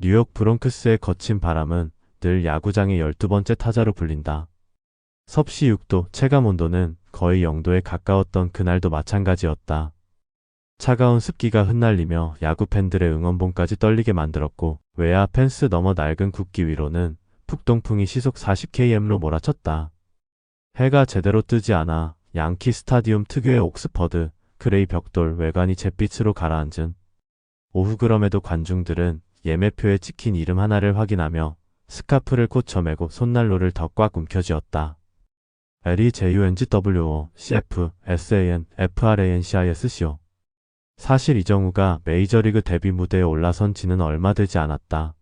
뉴욕 브롱크스의 거친 바람은 늘 야구장의 12번째 타자로 불린다. 섭씨 6도, 체감온도는 거의 0도에 가까웠던 그날도 마찬가지였다. 차가운 습기가 흩날리며 야구 팬들의 응원봉까지 떨리게 만들었고, 외야 펜스 너머 낡은 국기 위로는 북동풍이 시속 40km로 몰아쳤다. 해가 제대로 뜨지 않아 양키 스타디움 특유의 옥스퍼드, 그레이 벽돌 외관이 잿빛으로 가라앉은 오후, 그럼에도 관중들은 예매표에 찍힌 이름 하나를 확인하며 스카프를 꽂혀매고 손난로를 더 꽉 움켜쥐었다. LEJUNGWO CF SAN FRANCISCO. 사실 이정우가 메이저리그 데뷔 무대에 올라선 지는 얼마 되지 않았다.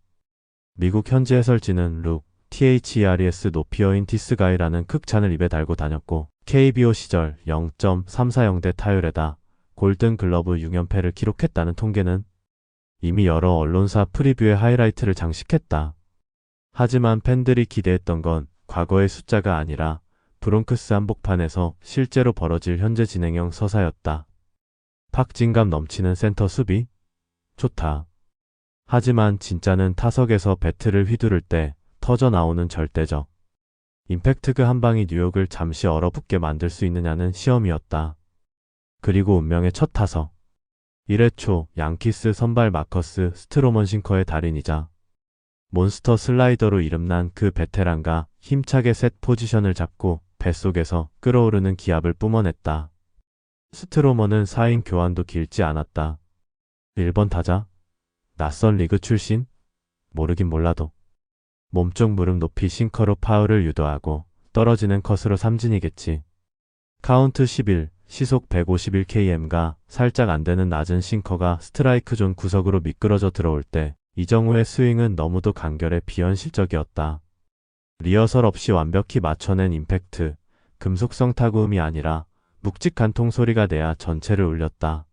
미국 현지 해설진은 룩, THERES 노피어인 디스가이라는 극찬을 입에 달고 다녔고, KBO 시절 0.340대 타율에다 골든글러브 6연패를 기록했다는 통계는 이미 여러 언론사 프리뷰의 하이라이트를 장식했다. 하지만 팬들이 기대했던 건 과거의 숫자가 아니라 브롱크스 한복판에서 실제로 벌어질 현재 진행형 서사였다. 박진감 넘치는 센터 수비? 좋다. 하지만 진짜는 타석에서 배트를 휘두를 때 터져 나오는 절대적 임팩트 한 방이 뉴욕을 잠시 얼어붙게 만들 수 있느냐는 시험이었다. 그리고 운명의 첫 타석. 1회 초 양키스 선발 마커스 스트로먼 싱커의 달인이자 몬스터 슬라이더로 이름난 그 베테랑과 힘차게 셋 포지션을 잡고 뱃속에서 끓어오르는 기압을 뿜어냈다. 스트로먼은 4인 교환도 길지 않았다. 1번 타자? 낯선 리그 출신? 모르긴 몰라도 몸쪽 무릎 높이 싱커로 파울을 유도하고 떨어지는 컷으로 삼진이겠지. 카운트 11, 시속 151km가 살짝 안되는 낮은 싱커가 스트라이크 존 구석으로 미끄러져 들어올 때 이정우의 스윙은 너무도 간결해 비현실적이었다. 리허설 없이 완벽히 맞춰낸 임팩트, 금속성 타구음이 아니라 묵직한 통소리가 내야 전체를 울렸다.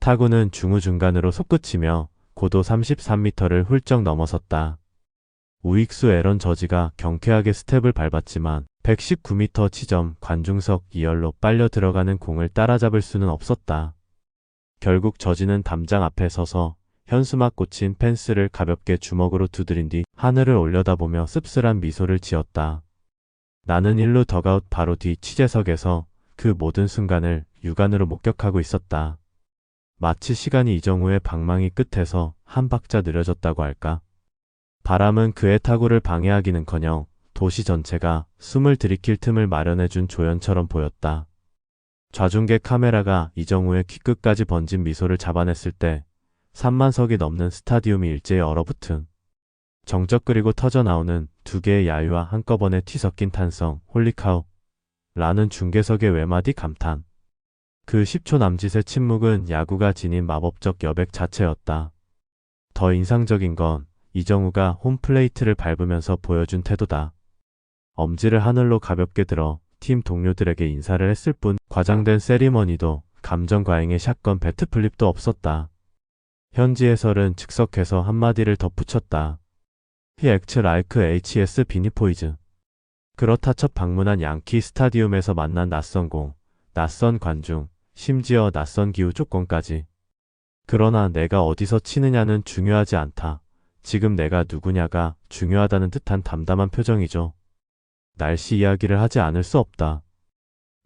타구는 중후중간으로 솟구치며 고도 33m를 훌쩍 넘어섰다. 우익수 에런 저지가 경쾌하게 스텝을 밟았지만 119m 지점 관중석 2열로 빨려 들어가는 공을 따라잡을 수는 없었다. 결국 저지는 담장 앞에 서서 현수막 꽂힌 펜스를 가볍게 주먹으로 두드린 뒤 하늘을 올려다보며 씁쓸한 미소를 지었다. 나는 1루 덕아웃 바로 뒤 취재석에서 그 모든 순간을 육안으로 목격하고 있었다. 마치 시간이 이정우의 방망이 끝에서 한 박자 느려졌다고 할까? 바람은 그의 타구를 방해하기는커녕 도시 전체가 숨을 들이킬 틈을 마련해준 조연처럼 보였다. 좌중계 카메라가 이정우의 귓끝까지 번진 미소를 잡아냈을 때 3만석이 넘는 스타디움이 일제히 얼어붙은 정적, 그리고 터져나오는 두 개의 야유와 한꺼번에 뒤섞인 탄성, 홀리카우 라는 중계석의 외마디 감탄. 그 10초 남짓의 침묵은 야구가 지닌 마법적 여백 자체였다. 더 인상적인 건 이정우가 홈플레이트를 밟으면서 보여준 태도다. 엄지를 하늘로 가볍게 들어 팀 동료들에게 인사를 했을 뿐 과장된 세리머니도 감정 과잉의 샷건 배트 플립도 없었다. 현지 해설은 즉석해서 한마디를 덧붙였다. He acts like HS 비니 포이즈. 그렇다 첫 방문한 양키 스타디움에서 만난 낯선 공, 낯선 관중, 심지어 낯선 기후 조건까지. 그러나 내가 어디서 치느냐는 중요하지 않다. 지금 내가 누구냐가 중요하다는 듯한 담담한 표정이죠. 날씨 이야기를 하지 않을 수 없다.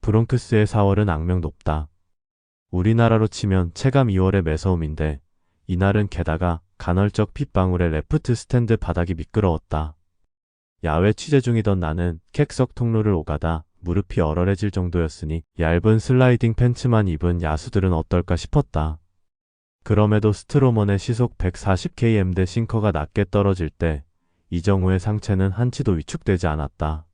브롱크스의 4월은 악명 높다. 우리나라로 치면 체감 2월의 매서움인데 이날은 게다가 간헐적 핏방울에 레프트 스탠드 바닥이 미끄러웠다. 야외 취재 중이던 나는 객석 통로를 오가다 무릎이 얼얼해질 정도였으니 얇은 슬라이딩 팬츠만 입은 야수들은 어떨까 싶었다. 그럼에도 스트로먼의 시속 140km대 싱커가 낮게 떨어질 때 이정우의 상체는 한치도 위축되지 않았다.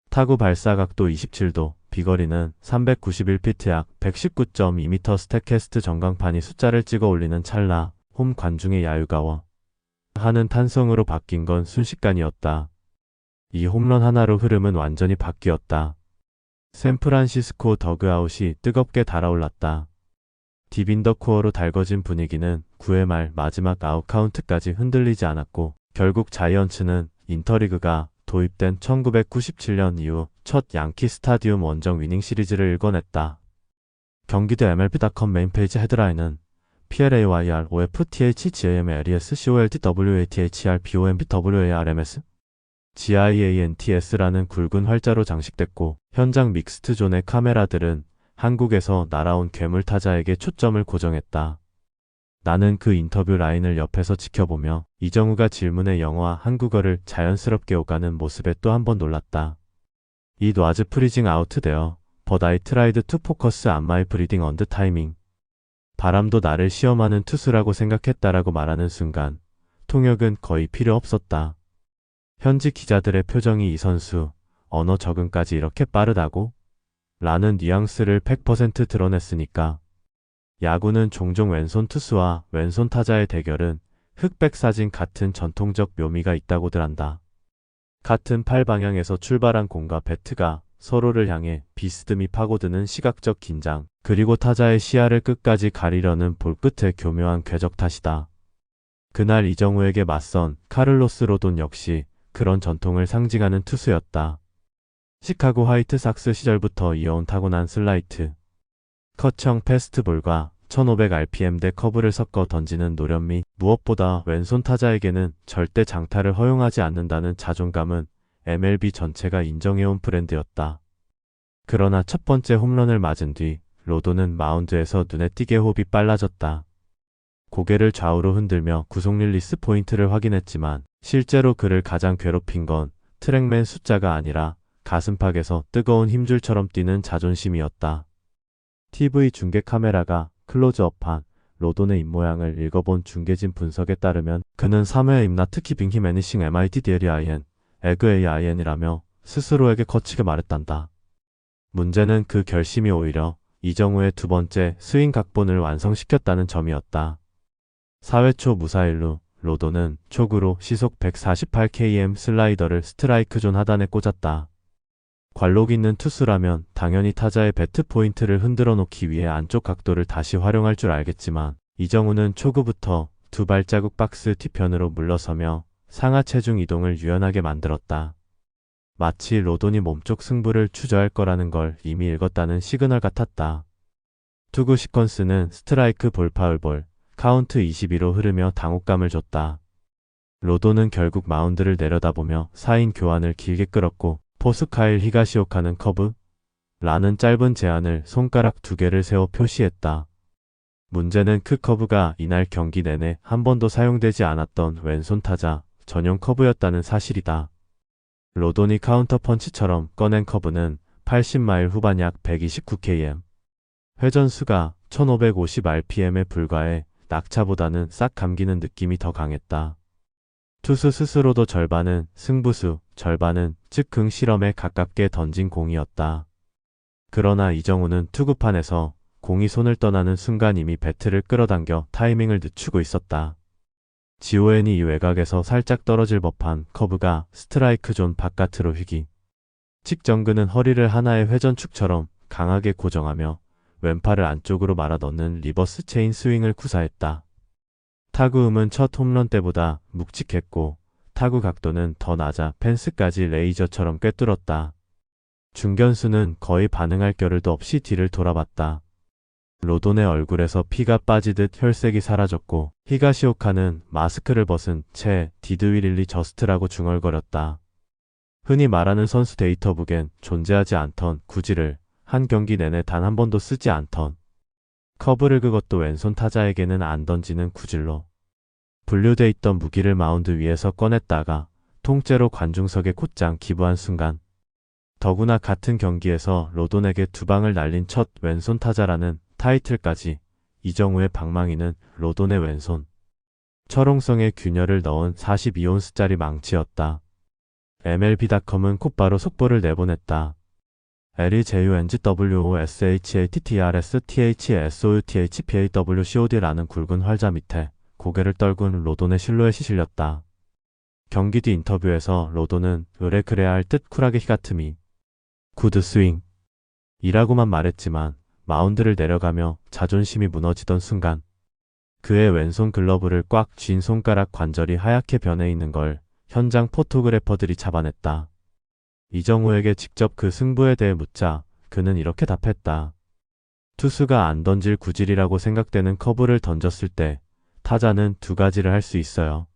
타구 발사각도 27도, 비거리는 391피트 약 119.2m 스택캐스트 전광판이 숫자를 찍어 올리는 찰나 홈 관중의 야유가워 하는 탄성으로 바뀐 건 순식간이었다. 이 홈런 하나로 흐름은 완전히 바뀌었다. 샌프란시스코 더그아웃이 뜨겁게 달아올랐다. 딥인더 코어로 달궈진 분위기는 9회 말 마지막 아웃카운트까지 흔들리지 않았고 결국 자이언츠는 인터리그가 도입된 1997년 이후 첫 양키 스타디움 원정 위닝 시리즈를 일궈냈다. 경기도 MLB.com 메인페이지 헤드라인은 PLAYR OFTHGAMLESCOLTWATHRBOMBWARMS GIANTS라는 굵은 활자로 장식됐고 현장 믹스트존의 카메라들은 한국에서 날아온 괴물 타자에게 초점을 고정했다. 나는 그 인터뷰 라인을 옆에서 지켜보며 이정우가 질문에 영어와 한국어를 자연스럽게 오가는 모습에 또 한 번 놀랐다. It was freezing out there, but I tried to focus on my breathing on the timing. 바람도 나를 시험하는 투수라고 생각했다라고 말하는 순간 통역은 거의 필요 없었다. 현지 기자들의 표정이 이 선수, 언어 적응까지 이렇게 빠르다고? 라는 뉘앙스를 100% 드러냈으니까. 야구는 종종 왼손 투수와 왼손 타자의 대결은 흑백 사진 같은 전통적 묘미가 있다고들 한다. 같은 팔 방향에서 출발한 공과 배트가 서로를 향해 비스듬히 파고드는 시각적 긴장, 그리고 타자의 시야를 끝까지 가리려는 볼끝의 교묘한 궤적 탓이다. 그날 이정우에게 맞선 카를로스 로돈 역시 그런 전통을 상징하는 투수였다. 시카고 화이트삭스 시절부터 이어온 타고난 슬라이트, 컷형 패스트볼과 1500rpm대 커브를 섞어 던지는 노련미, 무엇보다 왼손 타자에게는 절대 장타를 허용하지 않는다는 자존감은 MLB 전체가 인정해온 브랜드였다. 그러나 첫 번째 홈런을 맞은 뒤 로돈은 마운드에서 눈에 띄게 호흡이 빨라졌다. 고개를 좌우로 흔들며 구속 릴리스 포인트를 확인했지만 실제로 그를 가장 괴롭힌 건 트랙맨 숫자가 아니라 가슴팍에서 뜨거운 힘줄처럼 뛰는 자존심이었다. TV 중계 카메라가 클로즈업한 로돈의 입모양을 읽어본 중계진 분석에 따르면 그는 3회 임나 특히 빙히 매니싱 MIDDLEIN, 에그 AIN이라며 스스로에게 거치게 말했단다. 문제는 그 결심이 오히려 이정우의 두 번째 스윙 각본을 완성시켰다는 점이었다. 4회 초 무사일루, 로돈은 초구로 시속 148km 슬라이더를 스트라이크 존 하단에 꽂았다. 관록 있는 투수라면 당연히 타자의 배트 포인트를 흔들어 놓기 위해 안쪽 각도를 다시 활용할 줄 알겠지만 이정우는 초구부터 두 발자국 박스 뒤편으로 물러서며 상하 체중 이동을 유연하게 만들었다. 마치 로돈이 몸쪽 승부를 주저할 거라는 걸 이미 읽었다는 시그널 같았다. 투구 시퀀스는 스트라이크 볼 파울 볼, 카운트 22로 흐르며 당혹감을 줬다. 로돈은 결국 마운드를 내려다보며 4인 교환을 길게 끌었고 포스카일 히가시오카는 커브? 라는 짧은 제안을 손가락 2개를 세워 표시했다. 문제는 그 커브가 이날 경기 내내 한 번도 사용되지 않았던 왼손 타자 전용 커브였다는 사실이다. 로돈이 카운터 펀치처럼 꺼낸 커브는 80마일 후반 약 129km. 회전수가 1550rpm에 불과해 낙차보다는 싹 감기는 느낌이 더 강했다. 투수 스스로도 절반은 승부수, 절반은 즉흥 실험에 가깝게 던진 공이었다. 그러나 이정우는 투구판에서 공이 손을 떠나는 순간 이미 배트를 끌어당겨 타이밍을 늦추고 있었다. 지오엔이 이 외곽에서 살짝 떨어질 법한 커브가 스트라이크 존 바깥으로 휘기 직전 그는 허리를 하나의 회전축처럼 강하게 고정하며 왼팔을 안쪽으로 말아 넣는 리버스 체인 스윙을 구사했다. 타구음은 첫 홈런 때보다 묵직했고 타구 각도는 더 낮아 펜스까지 레이저처럼 꿰뚫었다. 중견수는 거의 반응할 겨를도 없이 뒤를 돌아봤다. 로돈의 얼굴에서 피가 빠지듯 혈색이 사라졌고 히가시오카는 마스크를 벗은 채 디드 위 릴리 저스트라고 중얼거렸다. 흔히 말하는 선수 데이터북엔 존재하지 않던 구질을 한 경기 내내 단 한 번도 쓰지 않던 커브를 그것도 왼손 타자에게는 안 던지는 구질로 분류돼 있던 무기를 마운드 위에서 꺼냈다가 통째로 관중석에 곧장 기부한 순간 더구나 같은 경기에서 로돈에게 두 방을 날린 첫 왼손 타자라는 타이틀까지 이정우의 방망이는 로돈의 왼손 철옹성에 균열을 넣은 42온스짜리 망치였다. MLB.com은 곧바로 속보를 내보냈다. LEJUNGWOSHATTRSTHSOUTHPAWCOD라는 굵은 활자 밑에 고개를 떨군 로돈의 실루엣이 실렸다. 경기 뒤 인터뷰에서 로돈은 으레 그래야 할 듯 쿨하게 히가트미 구드 스윙 이라고만 말했지만 마운드를 내려가며 자존심이 무너지던 순간 그의 왼손 글러브를 꽉 쥔 손가락 관절이 하얗게 변해 있는 걸 현장 포토그래퍼들이 잡아냈다. 이정우에게 직접 그 승부에 대해 묻자 그는 이렇게 답했다. 투수가 안 던질 구질이라고 생각되는 커브를 던졌을 때 타자는 두 가지를 할 수 있어요.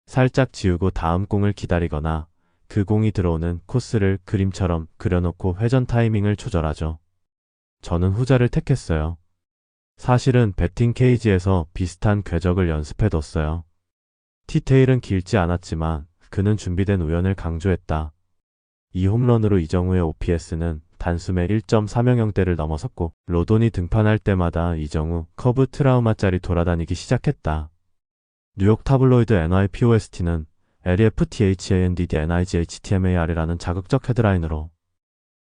살짝 지우고 다음 공을 기다리거나 그 공이 들어오는 코스를 그림처럼 그려놓고 회전 타이밍을 조절하죠. 저는 후자를 택했어요. 사실은 배팅 케이지에서 비슷한 궤적을 연습해뒀어요. 티테일은 길지 않았지만 그는 준비된 우연을 강조했다. 이 홈런으로 이정우의 OPS는 단숨에 1.400대를 넘어섰고 로돈이 등판할 때마다 이정우 커브 트라우마짤이 돌아다니기 시작했다. 뉴욕 타블로이드 NYPOST는 LEFTHANDDNIGHTMAR이라는 자극적 헤드라인으로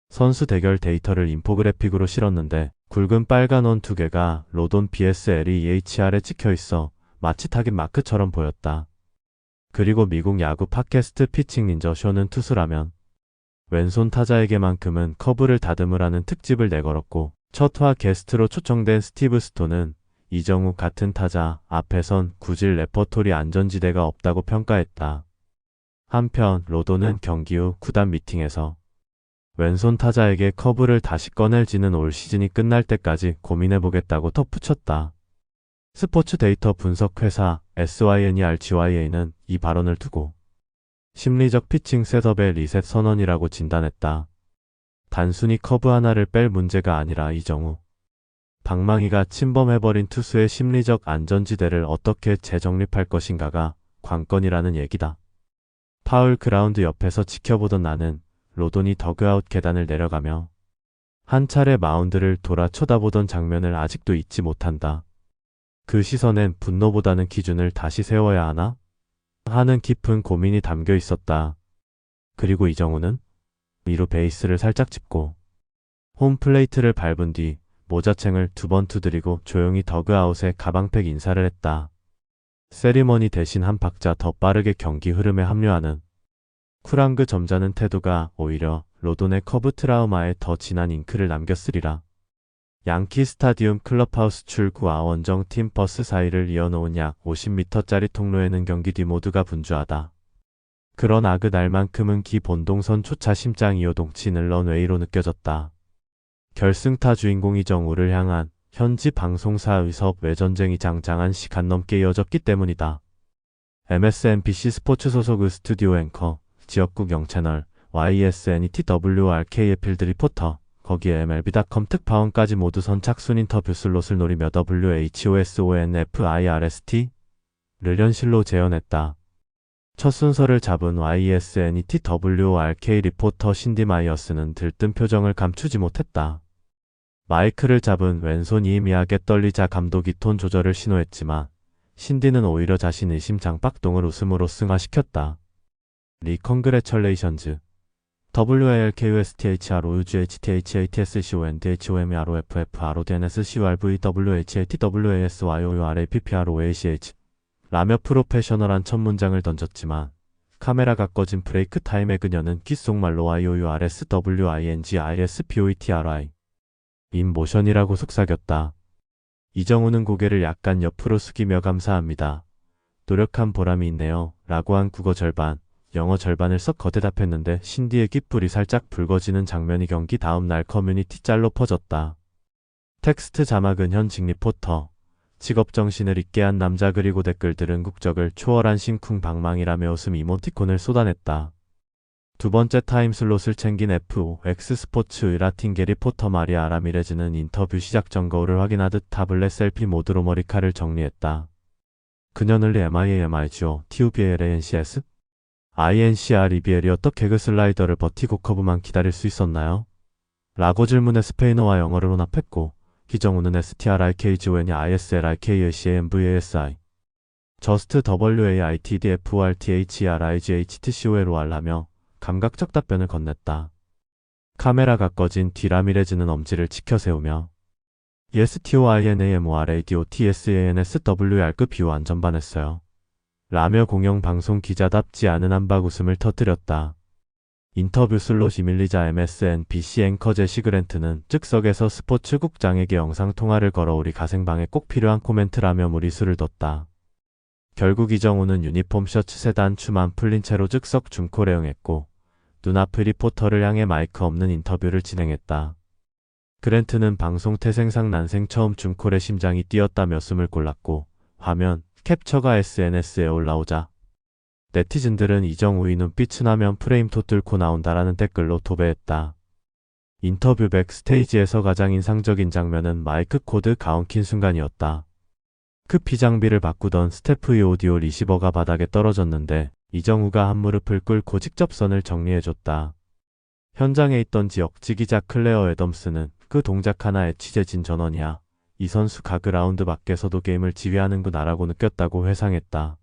선수 대결 데이터를 인포그래픽으로 실었는데 굵은 빨간 원 두 개가 로돈 BSLEHR에 찍혀있어 마치 타깃 마크처럼 보였다. 그리고 미국 야구 팟캐스트 피칭 닌저 쇼는 투수라면 왼손 타자에게만큼은 커브를 다듬으라는 특집을 내걸었고 첫 화 게스트로 초청된 스티브 스톤은 이정우 같은 타자 앞에선 구질 레퍼토리 안전지대가 없다고 평가했다. 한편 로돈은 경기 후 구단 미팅에서 왼손 타자에게 커브를 다시 꺼낼지는 올 시즌이 끝날 때까지 고민해보겠다고 덧붙였다. 스포츠 데이터 분석 회사 SYNERGYA는 이 발언을 두고 심리적 피칭 셋업의 리셋 선언이라고 진단했다. 단순히 커브 하나를 뺄 문제가 아니라 이정우 방망이가 침범해버린 투수의 심리적 안전지대를 어떻게 재정립할 것인가가 관건이라는 얘기다. 파울 그라운드 옆에서 지켜보던 나는 로돈이 더그아웃 계단을 내려가며 한 차례 마운드를 돌아 쳐다보던 장면을 아직도 잊지 못한다. 그 시선엔 분노보다는 기준을 다시 세워야 하나? 하는 깊은 고민이 담겨 있었다. 그리고 이정우는 2루 베이스를 살짝 짚고 홈플레이트를 밟은 뒤 모자챙을 두 번 두드리고 조용히 더그아웃에 가방팩 인사를 했다. 세리머니 대신 한 박자 더 빠르게 경기 흐름에 합류하는 쿨한 그 점잖은 태도가 오히려 로돈의 커브 트라우마에 더 진한 잉크를 남겼으리라. 양키 스타디움 클럽하우스 출구 아원정 팀 버스 사이를 이어놓은 약 50m짜리 통로에는 경기 뒤 모두가 분주하다. 그러나 그 날만큼은 기본동선 초차 심장 이호동치 런웨이로 느껴졌다. 결승타 주인공 이정우를 향한 현지 방송사의 섭 외전쟁이 장장한 시간 넘게 이어졌기 때문이다. MSNBC 스포츠 소속의 스튜디오 앵커, 지역국 영채널, YSNETWRK의 필드 리포터, 거기에 MLB.com 특파원까지 모두 선착순 인터뷰 슬롯을 노리며 WHOSONFIRST를 현실로 재현했다. 첫 순서를 잡은 YSNETWRK 리포터 신디 마이어스는 들뜬 표정을 감추지 못했다. 마이크를 잡은 왼손 이미하게 떨리자 감독이 톤 조절을 신호했지만 신디는 오히려 자신 의심 장박동을 웃음으로 승화시켰다. 리컨그레철레이션즈 WALKUSTHROUGHTHASCONDHOMROFFRODNSCYOURAPPROACH 라며 프로페셔널한 첫 문장을 던졌지만 카메라가 꺼진 브레이크 타임에 그녀는 귓속말로 YOURSWINGISPOETRI 인모션이라고 속삭였다. 이정우는 고개를 약간 옆으로 숙이며 감사합니다. 노력한 보람이 있네요. 라고 한 국어 절반, 영어 절반을 썩 거대답했는데 신디의 귓불이 살짝 붉어지는 장면이 경기 다음 날 커뮤니티 짤로 퍼졌다. 텍스트 자막은 현직 리포터, 직업정신을 잊게 한 남자 그리고 댓글들은 국적을 초월한 심쿵 방망이라며 웃음 이모티콘을 쏟아냈다. 두 번째 타임슬롯을 챙긴 FOX 스포츠의 라틴게 리포터 마리아 라미레즈는 인터뷰 시작 전 거울을 확인하듯 타블렛 셀피 모드로 머리카락을 정리했다. 그녀는 MIAMIGO TUBLANCS? INCR EBL이 어떻게 그 슬라이더를 버티고 커브만 기다릴 수 있었나요? 라고 질문해 스페인어와 영어를 혼합했고 기정우는 STRIKGON이 ISLIKACMVASI Just WAITDFORTHERIGHTCOLOR 라며 감각적 답변을 건넸다. 카메라가 꺼진 뒤 라미레즈는 엄지를 치켜세우며 ESTOINAMORADOTSANSWR급 비유 안전반했어요. 라며 공영방송 기자답지 않은 한박 웃음을 터뜨렸다. 인터뷰 슬롯이 밀리자 MSNBC 앵커 제시 그랜트는 즉석에서 스포츠국장에게 영상통화를 걸어 우리 가생방에 꼭 필요한 코멘트라며 무리수를 뒀다. 결국 이정우는 유니폼 셔츠 세 단추만 풀린 채로 즉석 줌콜에 응했고 눈앞의 리포터를 향해 마이크 없는 인터뷰를 진행했다. 그랜트는 방송 태생상 난생 처음 줌콜의 심장이 뛰었다며 숨을 골랐고 화면 캡처가 SNS에 올라오자 네티즌들은 이정우의 눈빛은 하면 프레임도 뚫고 나온다라는 댓글로 도배했다. 인터뷰 백스테이지에서 가장 인상적인 장면은 마이크 코드 가운킨 순간이었다. 그 비장비를 바꾸던 스태프의 오디오 리시버가 바닥에 떨어졌는데 이정우가 한 무릎을 꿇고 직접선을 정리해줬다. 현장에 있던 지역지 기자 클레어 애덤스는 그 동작 하나에 취재진 전원이야. 이 선수 가그라운드 밖에서도 게임을 지휘하는구나라고 느꼈다고 회상했다.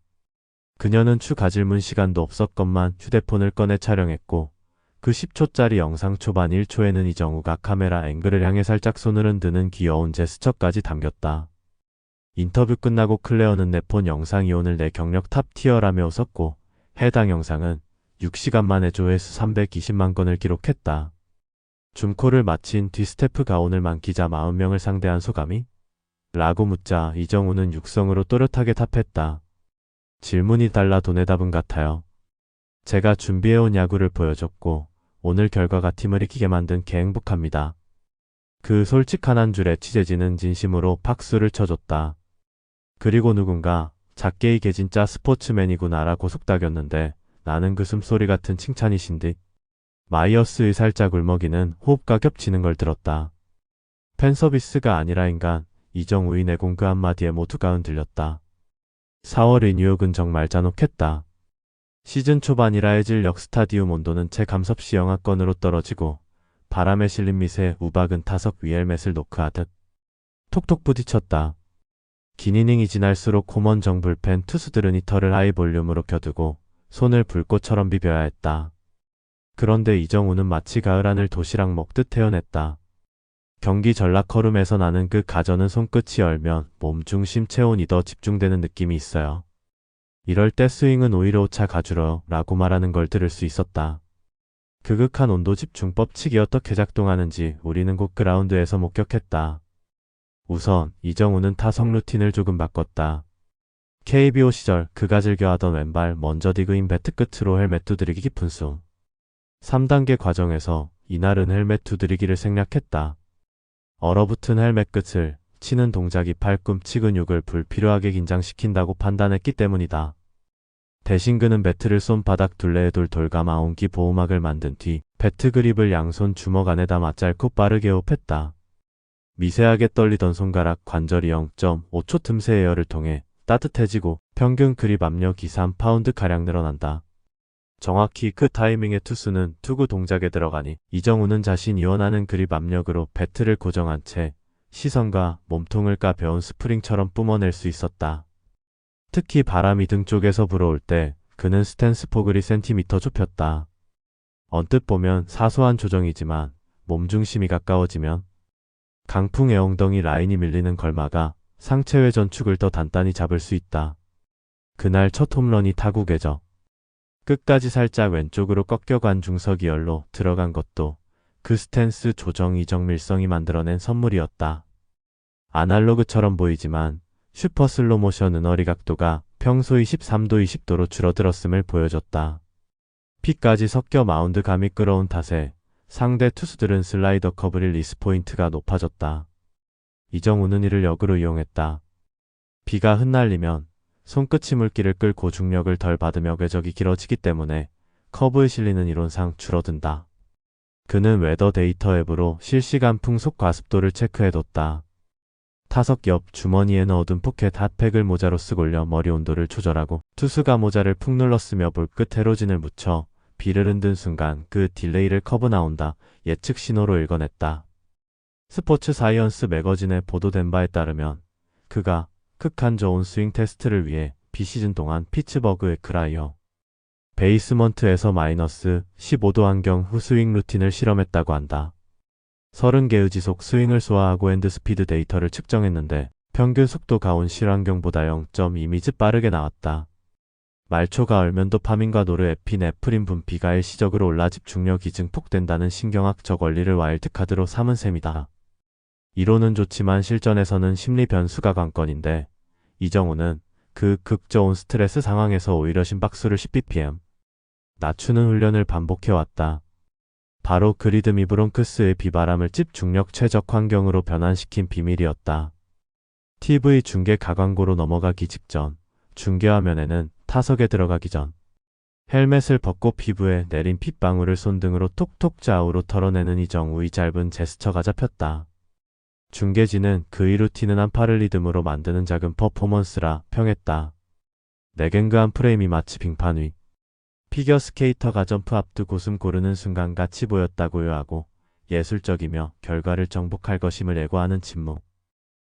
그녀는 추가 질문 시간도 없었건만 휴대폰을 꺼내 촬영했고 그 10초짜리 영상 초반 1초에는 이정우가 카메라 앵글을 향해 살짝 손을 흔드는 귀여운 제스처까지 담겼다. 인터뷰 끝나고 클레어는 내 폰 영상이 오늘 내 경력 탑 티어라며 웃었고 해당 영상은 6시간 만에 조회수 320만 건을 기록했다. 줌콜을 마친 뒤 스태프가 오늘만 기자 40명을 상대한 소감이? 라고 묻자 이정우는 육성으로 또렷하게 답했다. 질문이 달라 돈의 답은 같아요. 제가 준비해온 야구를 보여줬고 오늘 결과가 팀을 이기게 만든 게 행복합니다. 그 솔직한 한 줄에 취재진은 진심으로 박수를 쳐줬다. 그리고 누군가 작게 이게 진짜 스포츠맨이구나 라고 속닥였는데 나는 그 숨소리 같은 칭찬이신 듯. 마이어스의 살짝 울먹이는 호흡과 겹치는 걸 들었다. 팬서비스가 아니라 인간, 이정우의 내공 그 한마디에 모두가 흔들렸다. 4월의 뉴욕은 정말 잔혹했다. 시즌 초반이라 해질녘 스타디움 온도는 제 감섭시 영하권으로 떨어지고 바람에 실린 미세 우박은 타석 위 헬멧을 노크하듯 톡톡 부딪혔다. 긴 이닝이 지날수록 홈원 불펜 투수들은 히터를 하이 볼륨으로 켜두고 손을 불꽃처럼 비벼야 했다. 그런데 이정우는 마치 가을 하늘 도시락 먹듯 태어냈다. 경기 전락 허름에서 나는 그 가전은 손끝이 얼면 몸 중심 체온이 더 집중되는 느낌이 있어요. 이럴 때 스윙은 오히려 오차 가주러 라고 말하는 걸 들을 수 있었다. 그극한 온도 집중 법칙이 어떻게 작동하는지 우리는 곧 그라운드에서 목격했다. 우선 이정우는 타석 루틴을 조금 바꿨다. KBO 시절 그가 즐겨하던 왼발 먼저 디그인 배트 끝으로 헬멧 두드리기 깊은 숨. 3단계 과정에서 이날은 헬멧 두드리기를 생략했다. 얼어붙은 헬멧 끝을 치는 동작이 팔꿈치 근육을 불필요하게 긴장시킨다고 판단했기 때문이다. 대신 그는 배트를 손바닥 둘레에 돌돌 감아 온기 보호막을 만든 뒤 배트 그립을 양손 주먹 안에 담아 짧고 빠르게 호흡했다. 미세하게 떨리던 손가락 관절이 0.5초 틈새 에어를 통해 따뜻해지고 평균 그립 압력이 3파운드가량 늘어난다. 정확히 그 타이밍의 투수는 투구 동작에 들어가니 이정우는 자신이 원하는 그립 압력으로 배트를 고정한 채 시선과 몸통을 가벼운 스프링처럼 뿜어낼 수 있었다. 특히 바람이 등 쪽에서 불어올 때 그는 스탠스 포글이 센티미터 좁혔다. 언뜻 보면 사소한 조정이지만 몸중심이 가까워지면 강풍의 엉덩이 라인이 밀리는 걸마가 상체외 전축을 더 단단히 잡을 수 있다. 그날 첫 홈런이 타구계적. 끝까지 살짝 왼쪽으로 꺾여간 중석이열로 들어간 것도 그 스탠스 조정 이정밀성이 만들어낸 선물이었다. 아날로그처럼 보이지만 슈퍼 슬로모션 은어리 각도가 평소의 13도 20도로 줄어들었음을 보여줬다. 피까지 섞여 마운드 감이 끌어온 탓에 상대 투수들은 슬라이더 커브 릴리스 포인트가 높아졌다. 이정우는 이를 역으로 이용했다. 비가 흩날리면 손끝이 물기를 끌고 중력을 덜 받으며 궤적이 길어지기 때문에 커브에 실리는 이론상 줄어든다. 그는 웨더 데이터 앱으로 실시간 풍속 과습도를 체크해뒀다. 타석 옆 주머니에 넣어둔 포켓 핫팩을 모자로 쓰고 올려 머리 온도를 조절하고 투수가 모자를 푹 눌렀으며 볼끝 헤로진을 묻혀 비를 흔든 순간 그 딜레이를 커브 나온다 예측 신호로 읽어냈다. 스포츠 사이언스 매거진에 보도된 바에 따르면 그가 극한 저온 스윙 테스트를 위해 비시즌 동안 피츠버그의 크라이어 베이스먼트에서 마이너스 15도 환경 후 스윙 루틴을 실험했다고 한다. 30개의 지속 스윙을 소화하고 핸드스피드 데이터를 측정했는데 평균 속도가 온 실환경보다 0.2미즈 빠르게 나왔다. 말초가 얼면 도파민과 노르에피네프린 분비가 일시적으로 올라 집중력이 증폭된다는 신경학적 원리를 와일드카드로 삼은 셈이다. 이론은 좋지만 실전에서는 심리 변수가 관건인데 이정우는 그 극저온 스트레스 상황에서 오히려 심박수를 10bpm 낮추는 훈련을 반복해왔다. 바로 그 리듬이 브롱크스의 비바람을 집중력 최적 환경으로 변환시킨 비밀이었다. TV 중계 가광고로 넘어가기 직전, 중계화면에는 타석에 들어가기 전, 헬멧을 벗고 피부에 내린 핏방울을 손등으로 톡톡 좌우로 털어내는 이정우의 짧은 제스처가 잡혔다. 중계진은 그의 루틴은 한파를 리듬으로 만드는 작은 퍼포먼스라 평했다. 내겐그 한 프레임이 마치 빙판 위 피겨스케이터가 점프 앞두고 웃음 고르는 순간 같이 보였다고요 하고 예술적이며 결과를 정복할 것임을 예고하는 침묵.